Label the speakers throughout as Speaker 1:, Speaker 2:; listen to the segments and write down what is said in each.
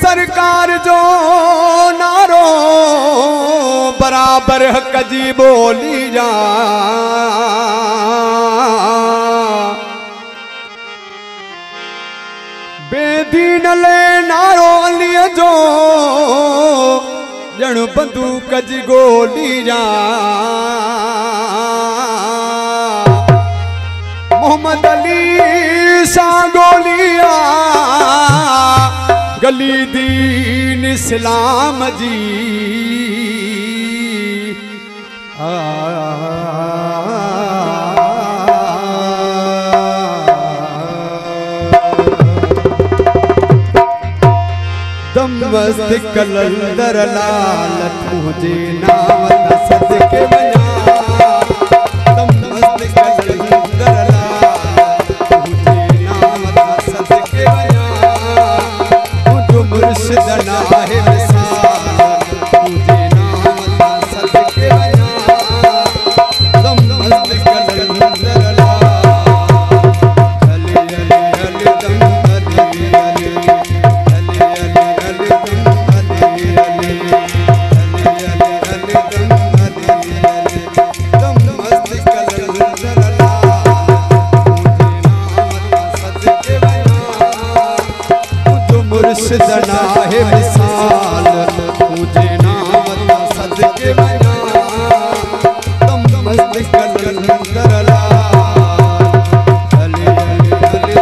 Speaker 1: सरकार जो नारो बराबर हक जी बोली जा। बेदीन ले नारो अलिय जो जण बंदूक जी गोली जा। मोहम्मद अली सा गोलिया गली दीन इस्लाम जी। दम मस्त कलंदर लाल तुझे नाम सदके बया। दम मस्त कलंदर लाल तुझे नाम सदके बया। तुझ मुर्शिद नाहे मिसाल तुझे नाम सदके बया। दम मस्त कलंदर लाल अली अली अली दम अली अली मुर्शिदना है मिसाल तुझे नाम सदके बया। दम मस्त कलंदर लाल अली अली अली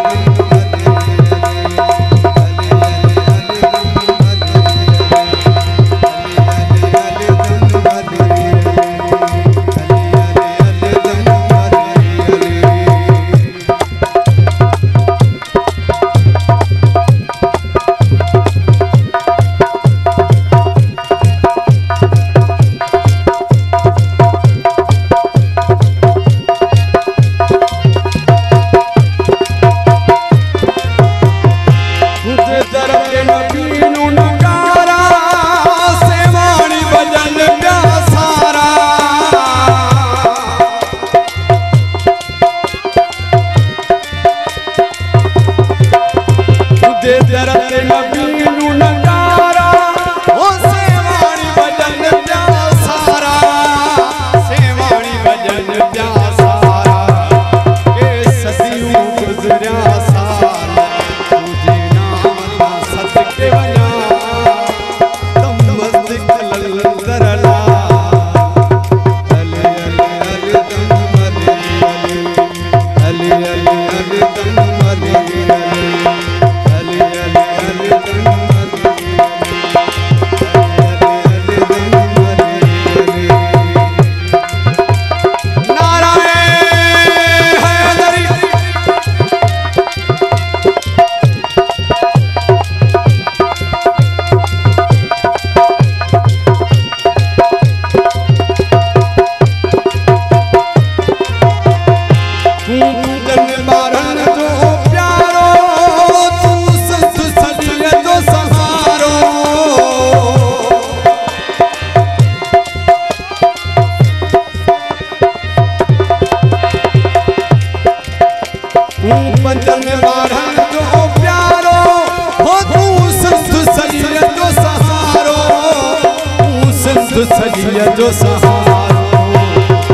Speaker 1: जो सहारो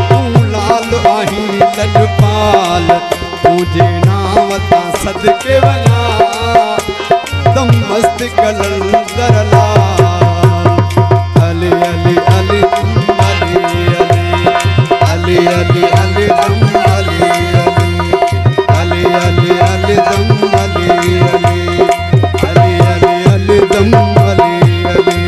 Speaker 1: तू लाल आही लजपाल तुझे नाम सदके बया। दम मस्त कलंदर लाल अली अली अली अली अली अली अली दम अली अली अली अली दम अली अली अली अली दम अली अली।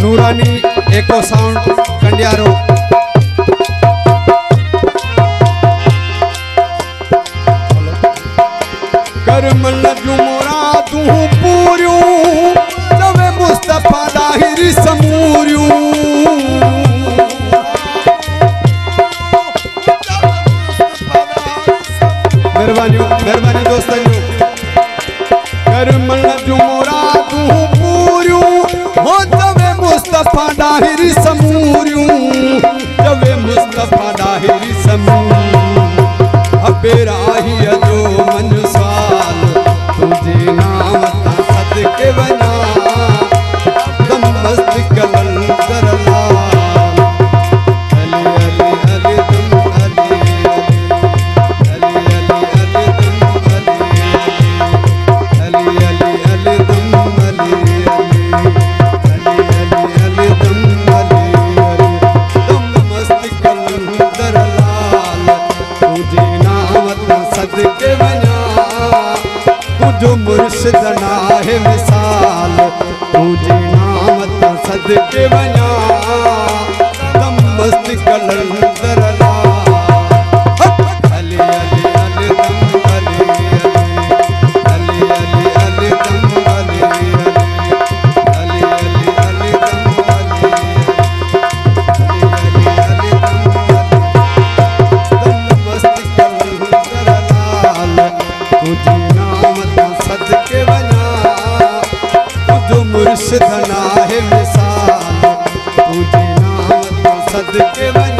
Speaker 1: नूरानी एको साउंड कंडियारो। करमल जुमरा तू पूरियो नवे मुस्तफा दाहिरी समूरियो। मेहरबानी दोस्तों। करमल जुमरा तू पूरियो हो नवे मुस्तफा मुस्तफा डाहिरी समूरियूं जवे मुस्तफा डाहिरी समूरियूं अबे राही जो मन साल तुझे नाम ता सदके वना दम मस्त कलंदर लाल अली अली अली दम अली अली अली अली दम अली अली अली दम अली अली अली दम अली दम मस्त कलंदर लाल तुझे नाम ता सदके वना तुझो मुर्शिद नाहे मिसाल तुझे नाम ता सदके वना दम मस्त कलंदर लाल अली अली अली दम अली अली अली अली दम अली अली अली अली दम अली अली अली दम दम मस्त कलंदर लाल तुझे नाम ता सदके वना तुझो मुर्शिद नाहे मिसाल तुझे नाम ता सदके वना